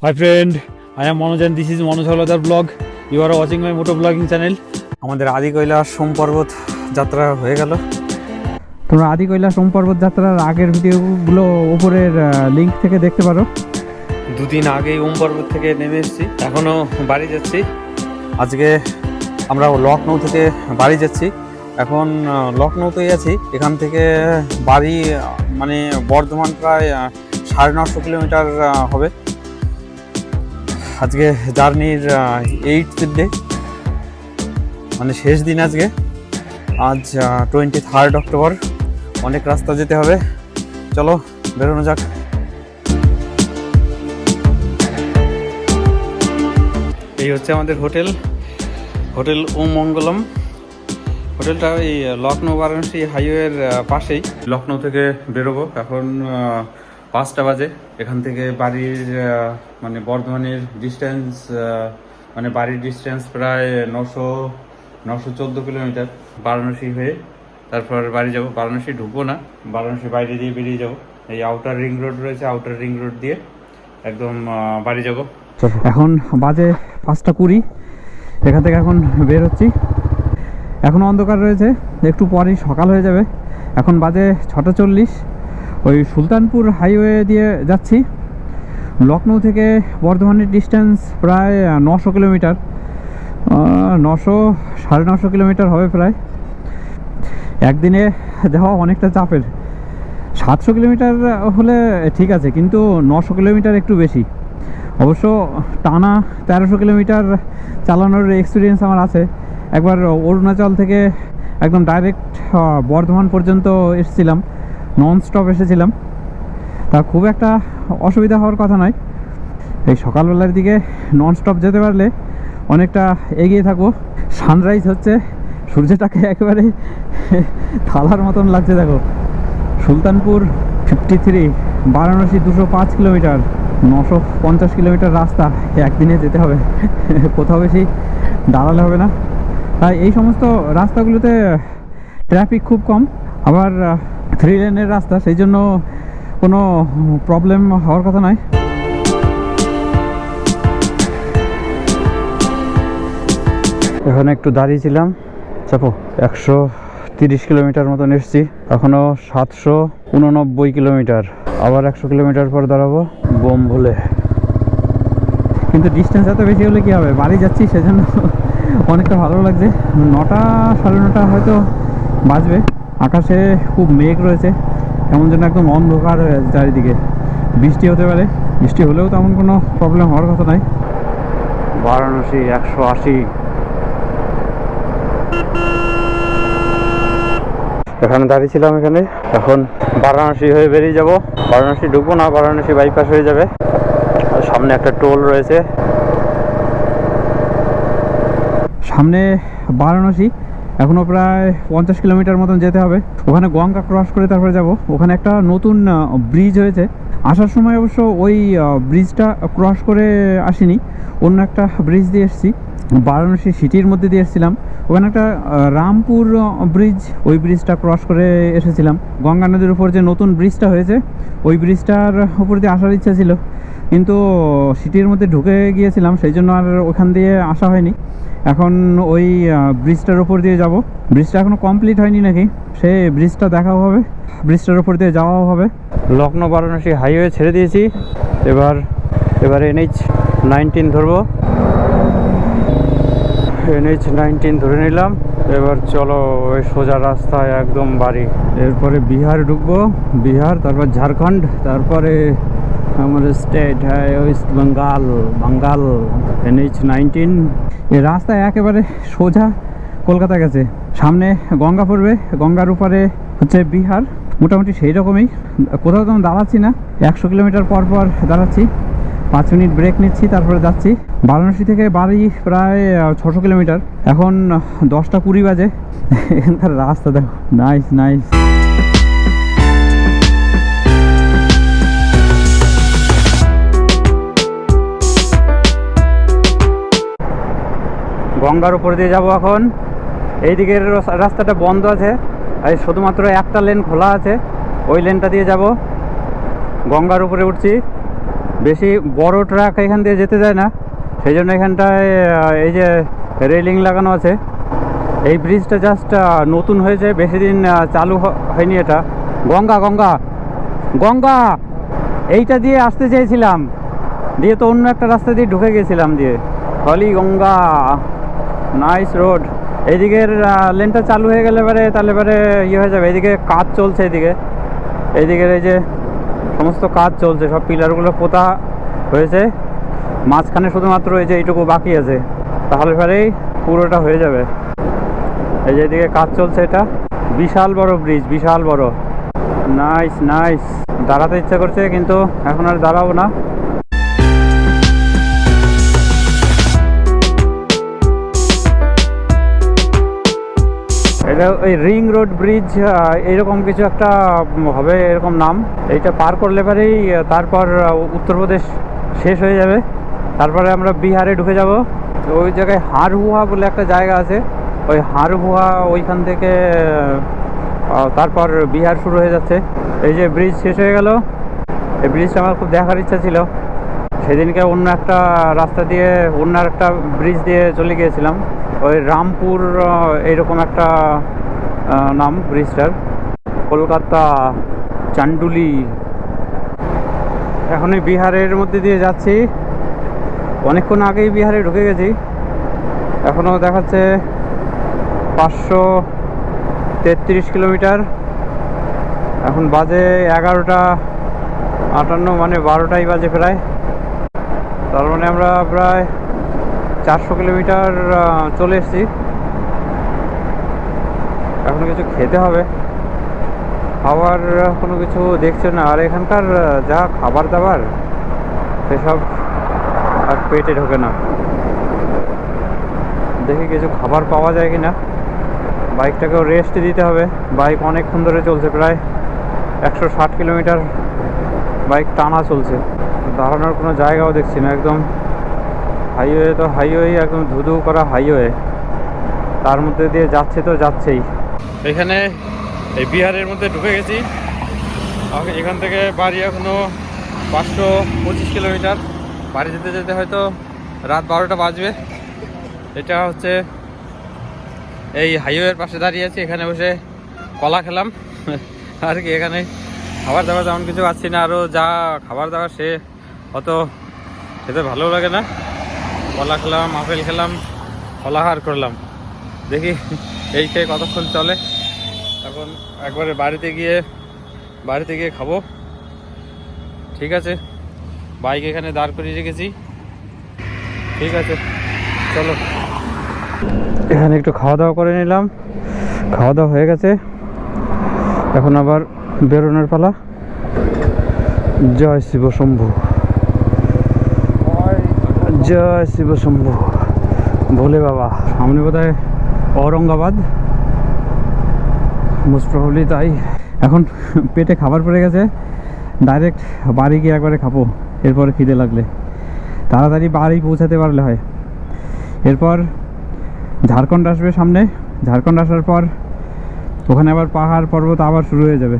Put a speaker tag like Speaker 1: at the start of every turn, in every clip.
Speaker 1: Hi friend, I am Manoj and this is Manoj Haladar vlog. You are watching my moto vlogging channel. আমাদের আদি কৈলাস সোম পর্বত যাত্রা হয়ে গেল। তোমরা আদি কৈলাস সোম পর্বত যাত্রার আগের ভিডিওগুলো উপরের লিংক থেকে দেখতে পারো। দুদিন আগেই ওম পর্বত থেকে নেমে এসেছি, এখনো বাড়ি যাচ্ছি। আজকে আমরা লখনৌ থেকে বাড়ি যাচ্ছি। এখন লখনৌতেই আছি। এখান থেকে বাড়ি মানে বর্ধমান প্রায় 950 কিলোমিটার হবে। আজকে জার্নির 8th ডে, মানে শেষ দিন আজকে। আজ 23 অক্টোবর। অনেক রাস্তা যেতে হবে, চলো বেরোনো যাক। এই হচ্ছে আমাদের হোটেল ওম মঙ্গলম। হোটেলটা এই লখনৌ বারাণসী হাইওয়ের পাশেই। লখনৌ থেকে বেরোবো, এখন 5টা বাজে। এখান থেকে বাড়ির মানে বর্ধমানের ডিস্টেন্স, মানে বাড়ির ডিস্টেন্স প্রায় 914 কিলোমিটার বারাণসী হয়ে। তারপর বাড়ি যাব। বারাণসী ঢুকবো না, বারাণসী বাইরে দিয়ে বেরিয়ে যাব। এই আউটার রিং রোড রয়েছে, আউটার রিং রোড দিয়ে একদম বাড়ি যাব। এখন বাজে 5:20। এখান থেকে এখন বের হচ্ছি। এখনও অন্ধকার রয়েছে, একটু পরেই সকাল হয়ে যাবে। এখন বাজে 6:40। ওই সুলতানপুর হাইওয়ে দিয়ে যাচ্ছি। লখনৌ থেকে বর্ধমানের ডিস্টেন্স প্রায় 900 কিলোমিটার, 900-950 কিলোমিটার হবে প্রায়। একদিনে যাওয়া অনেকটা চাপের। 700 কিলোমিটার হলে ঠিক আছে, কিন্তু 900 কিলোমিটার একটু বেশি। অবশ্য টানা 1300 কিলোমিটার চালানোর এক্সপিরিয়েন্স আমার আছে। একবার অরুণাচল থেকে একদম ডাইরেক্ট বর্ধমান পর্যন্ত এসেছিলাম, নন স্টপ এসেছিলাম। তা খুব একটা অসুবিধা হওয়ার কথা নয়। এই সকালবেলার দিকে নন স্টপ যেতে পারলে অনেকটা এগিয়ে থাকবো। সানরাইজ হচ্ছে, সূর্যটাকে একেবারে থালার মতন লাগছে। দেখো, সুলতানপুর 53, বারাণসী 205 কিলোমিটার, 950 কিলোমিটার রাস্তা একদিনে যেতে হবে। কোথাও বেশি দাঁড়ালে হবে না। তাই এই সমস্ত রাস্তাগুলোতে ট্রাফিক খুব কম, আবার 3 লেনের রাস্তা, সেই জন্য কোনো প্রবলেম হওয়ার কথা নয়। এখানে একটু দাঁড়িয়েছিলাম, চাপো। 130 কিলোমিটার মতন এসেছি, এখনও 789 কিলোমিটার। আবার 100 কিলোমিটার পর দাঁড়াবো বোম ভুলে। কিন্তু ডিস্টেন্স এত বেশি হলে কী হবে, বাড়ি যাচ্ছি সেজন্য অনেকটা ভালো লাগছে। 9টা 9:30 হয়তো বাজবে। আকাশে খুব মেঘ রয়েছে, এমন যেন একদম অন্ধকার হয়ে আছে চারিদিকে। বৃষ্টি হতে পারে, বৃষ্টি হলেও তেমন কোনো প্রবলেম হওয়ার কথা নয়। বারাণসী 180। এখানে দাঁড়িয়েছিলাম এখানে। এখন বারাণসী হয়ে বেরিয়ে যাব। বারাণসী ঢুকবো না, বারাণসী বাইপাস হয়ে যাবে। সামনে একটা টোল রয়েছে। সামনে বারাণসী, এখনও প্রায় 50 কিলোমিটার মতন যেতে হবে। ওখানে গঙ্গা ক্রস করে তারপরে যাব। ওখানে একটা নতুন ব্রিজ হয়েছে। আসার সময় অবশ্য ওই ব্রিজটা ক্রস করে আসিনি, অন্য একটা ব্রিজ দিয়ে এসেছি। বারাণসী সিটির মধ্যে দিয়ে এসেছিলাম। ওখানে একটা রামপুর ব্রিজ, ওই ব্রিজটা ক্রস করে এসেছিলাম। গঙ্গা নদীর উপর যে নতুন ব্রিজটা হয়েছে, ওই ব্রিজটার উপর দিয়ে আসার ইচ্ছা ছিল, কিন্তু সিটির মধ্যে ঢুকে গিয়েছিলাম, সেই জন্য আর ওখান দিয়ে আসা হয়নি। এখন ওই ব্রিজটার ওপর দিয়ে যাব। ব্রিজটা এখনও কমপ্লিট হয়নি নাকি, সে ব্রিজটা দেখাও হবে, ব্রিজটার ওপর দিয়ে যাওয়াও হবে। লখনৌ বারাণসী হাইওয়ে ছেড়ে দিয়েছি। এবার NH-19 ধরবো। NH-19 ধরে নিলাম। এবার চলো ওই সোজা রাস্তায় একদম বাড়ি। এরপরে বিহার ঢুকবো, বিহার, তারপর ঝাড়খণ্ড, তারপরে আমাদের স্টেট ওয়েস্ট বেঙ্গল। NH-19 এই রাস্তায় একেবারে সোজা কলকাতা গেছে। সামনে গঙ্গা পড়বে, গঙ্গার উপরে হচ্ছে বিহার। মোটামুটি সেই রকমই। কোথাও তো দাঁড়াচ্ছি না, 100 কিলোমিটার পর পর দাঁড়াচ্ছি। 5 মিনিট ব্রেক নিচ্ছি, তারপরে যাচ্ছি। বারাণসী থেকে বাড়ি প্রায় 600 কিলোমিটার। এখন 10:20 বাজে। এখানকার রাস্তা দেখো, নাইস নাইস। গঙ্গার উপর দিয়ে যাব এখন। এই দিকের রাস্তাটা বন্ধ আছে, আর শুধুমাত্র একটা লেন খোলা আছে, ওই লেনটা দিয়ে যাব। গঙ্গার উপরে উঠছি। বেশি বড় ট্রাক এখান দিয়ে যেতে যায় না, সেই জন্য এখানটায় এই যে রেলিং লাগানো আছে। এই ব্রিজটা জাস্ট নতুন হয়েছে, বেশি দিন চালু হয়নি। এটা গঙ্গা গঙ্গা গঙ্গা, এইটা দিয়ে আসতে চেয়েছিলাম, দিয়ে তো অন্য একটা রাস্তা দিয়ে ঢুকে গেছিলাম, দিয়ে হলি গঙ্গা। Nice road. এইদিকের লেনটা চালু হয়ে গেলে তাহলে ইয়ে হয়ে যাবে। এইদিকে কাজ চলছে, এইদিকের এই যে সমস্ত কাজ চলছে, সব পিলারগুলো পোতা হয়েছে, মাঝখানে শুধুমাত্র এই যে এইটুকু বাকি আছে, তাহলে পরেই পুরোটা হয়ে যাবে। এই যে এদিকে কাজ চলছে, এটা বিশাল বড় ব্রিজ, বিশাল বড়। Nice nice. দাঁড়াতে ইচ্ছা করছে কিন্তু এখন আর দাঁড়াবো না। এটা ওই রিং রোড ব্রিজ এরকম কিছু একটা হবে, এরকম নাম। এইটা পার করলে পরেই তারপর উত্তরপ্রদেশ শেষ হয়ে যাবে, তারপরে আমরা বিহারে ঢুকে যাব। তো ওই জায়গায় হারহুয়া বলে একটা জায়গা আছে, ওই হারহুয়া ওইখান থেকে তারপর বিহার শুরু হয়ে যাচ্ছে। এই যে ব্রিজ শেষ হয়ে গেল, এই ব্রিজটা আমার খুব দেখার ইচ্ছা ছিল। সেদিনকে অন্য একটা রাস্তা দিয়ে, অন্য একটা ব্রিজ দিয়ে চলে গিয়েছিলাম, ওই রামপুর এইরকম একটা নাম ব্রিজটার, কলকাতা চান্ডুলি। এখন এই বিহারের মধ্যে দিয়ে যাচ্ছি, অনেকক্ষণ আগেই বিহারে ঢুকে গেছি, এখনও দেখাচ্ছে 533 কিলোমিটার। এখন বাজে 11:58, মানে 12টাই বাজে প্রায়। তার মানে আমরা প্রায় 400 কিলোমিটার চলে এসেছি। এখন কিছু খেতে হবে, খাবার কোনো কিছু দেখছে না। আর এখানকার যা খাবার দাবার, সেসব আর পেটে ঢোকে না। দেখি কিছু খাবার পাওয়া যায় কিনা। বাইকটাকেও রেস্ট দিতে হবে, বাইক অনেকক্ষণ ধরে চলছে, প্রায় 160 কিলোমিটার বাইক টানা চলছে, দাঁড়ানোর কোনো জায়গাও দেখছি না। একদম হাইওয়ে, তো হাইওয়ে একদম ধুধু করা হাইওয়ে, তার মধ্যে দিয়ে যাচ্ছে তো যাচ্ছেই। এখানে এই বিহারের মধ্যে ঢুকে গেছি। এখান থেকে বাড়ি এখনো 525 কিলোমিটার। বাড়ি যেতে যেতে হয়তো রাত 12টা বাজবে। এটা হচ্ছে এই হাইওয়ের পাশে দাঁড়িয়ে আছি, এখানে বসে কলা খেলাম আর কি। এখানে খাবার দাবার তেমন কিছু পাচ্ছি না, আরও যা খাবার দাবার সে অত খেতে ভালো লাগে না। কলা খেলাম, আপেল খেলাম, ফলাহার করলাম, দেখি এই খেয়ে কতক্ষণ চলে। এখন একবারে বাড়িতে গিয়ে খাবো। ঠিক আছে, বাইক এখানে দাঁড় করিয়ে রেখেছি। ঠিক আছে, চলো। এখানে একটু খাওয়া দাওয়া করে নিলাম, খাওয়া দাওয়া হয়ে গেছে, এখন আবার বেরোনোর পালা। জয় শিব শম্ভু, জয় শিব শম্ভু, ভোলে বাবা। সামনে বোধহয় ঔরঙ্গাবাদ, মোস্ট প্রবাবলি তাই। এখন পেটে খাবার পড়ে গেছে, ডাইরেক্ট বাড়ি গিয়ে একবারে খাবো, এরপরে খিদে লাগলে। তাড়াতাড়ি বাড়ি পৌঁছাতে পারলে হয়। এরপর ঝাড়খণ্ড আসবে সামনে, ঝাড়খণ্ড আসার পর ওখানে আবার পাহাড় পর্বত আবার শুরু হয়ে যাবে।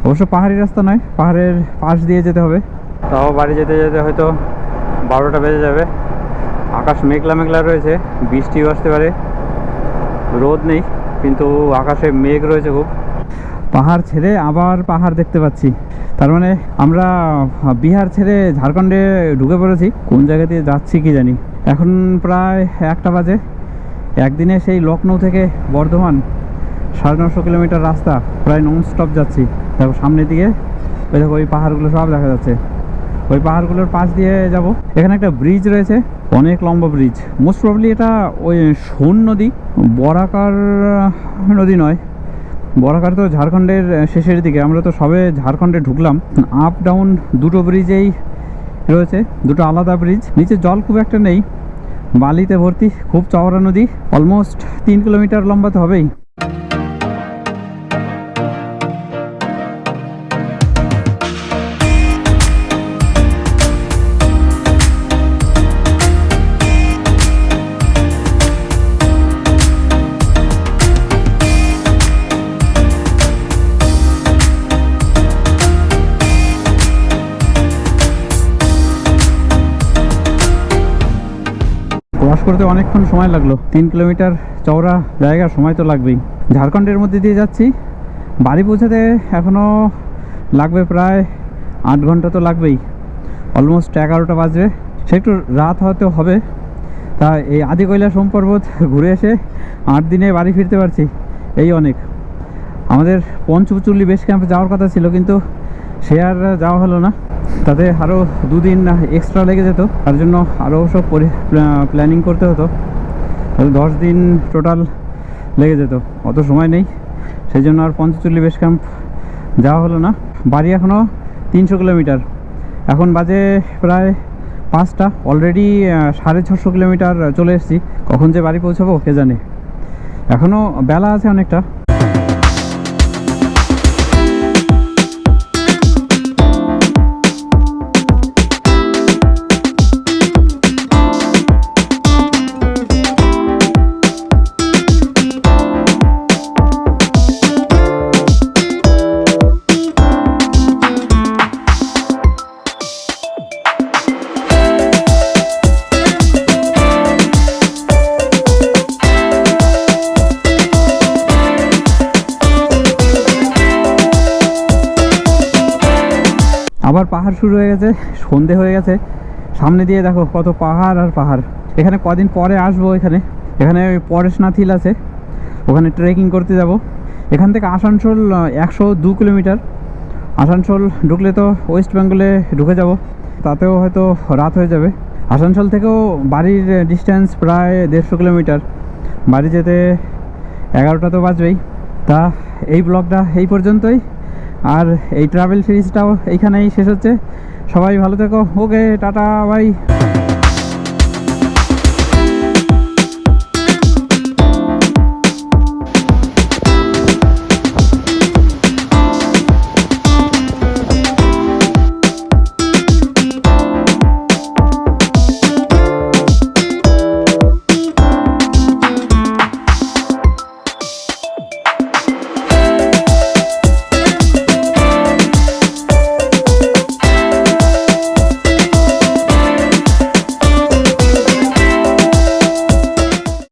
Speaker 1: অবশ্য পাহাড়ি রাস্তা নয়, পাহাড়ের পাশ দিয়ে যেতে হবে। তাও বাড়ি যেতে যেতে হয়তো 12টা বেজে যাবে। আকাশ মেঘলা মেঘলা রয়েছে, বৃষ্টিও আসতে পারে। রোদ নেই, কিন্তু আকাশে মেঘ রয়েছে খুব। পাহাড় ছেড়ে আবার পাহাড় দেখতে পাচ্ছি, তার মানে আমরা বিহার ছেড়ে ঝাড়খণ্ডে ঢুকে পড়েছি। কোন জায়গা দিয়ে যাচ্ছি কি জানি। এখন প্রায় 1টা বাজে। একদিনে সেই লখনৌ থেকে বর্ধমান 950 কিলোমিটার রাস্তা প্রায় নন স্টপ যাচ্ছি। দেখো সামনের দিকে, ওই দেখো ওই পাহাড়গুলো সব দেখা যাচ্ছে, ওই পাহাড়গুলোর পাশ দিয়ে যাব। এখানে একটা ব্রিজ রয়েছে, অনেক লম্বা ব্রিজ। মোস্ট প্রবলি এটা ওই সোন নদী, বরাকার নদী নয়। বরাকার তো ঝাড়খণ্ডের শেষের দিকে, আমরা তো সবে ঝাড়খণ্ডে ঢুকলাম। আপ ডাউন দুটো ব্রিজেই রয়েছে, দুটো আলাদা ব্রিজ। নিচে জল খুব একটা নেই, বালিতে ভর্তি, খুব চওড়া নদী, অলমোস্ট 3 কিলোমিটার লম্বা তো হবেই। ক্রস করতে অনেকক্ষণ সময় লাগলো, 3 কিলোমিটার চওড়া জায়গা, সময় তো লাগবেই। ঝাড়খণ্ডের মধ্যে দিয়ে যাচ্ছি, বাড়ি পৌঁছাতে এখনও লাগবে প্রায় 8 ঘন্টা তো লাগবেই, অলমোস্ট 11টা বাজবে। সে একটু রাত হয়তো হবে। তা এই আদি কৈলাসম পর্বত ঘুরে এসে 8 দিনে বাড়ি ফিরতে পারছি, এই অনেক। আমাদের পঞ্চচুল্লি বেস ক্যাম্পে যাওয়ার কথা ছিল, কিন্তু সে আর যাওয়া হলো না। তাতে আরও 2 দিন এক্সট্রা লেগে যেত, তার জন্য আরও সব প্ল্যানিং করতে হতো। 10 দিন টোটাল লেগে যেত, অত সময় নেই, সেই জন্য আর পঞ্চচুল্লি বেস ক্যাম্প যাওয়া হলো না। বাড়ি এখনও 300 কিলোমিটার, এখন বাজে প্রায় 5টা, অলরেডি 650 কিলোমিটার চলে এসেছি। কখন যে বাড়ি পৌঁছাবো কে জানে, এখনও বেলা আছে অনেকটা। আবার পাহাড় শুরু হয়ে গেছে, সন্ধে হয়ে গেছে, সামনে দিয়ে দেখো কত পাহাড় আর পাহাড়। এখানে কদিন পরে আসবো, এখানে পরেশনাথ হিল আছে, ওখানে ট্রেকিং করতে যাব। এখান থেকে আসানসোল 102 কিলোমিটার। আসানসোল ঢুকলে তো ওয়েস্ট বেঙ্গলে ঢুকে যাব, তাতেও হয়তো রাত হয়ে যাবে। আসানসোল থেকেও বাড়ির ডিস্টেন্স প্রায় 150 কিলোমিটার, বাড়ি যেতে 11টা তো বাজবেই। তা এই ব্লগটা এই পর্যন্তই, আর এই ট্রাভেল সিরিজটাও এইখানেই শেষ হচ্ছে। সবাই ভালো থেকো, ওকে, টাটা, বাই।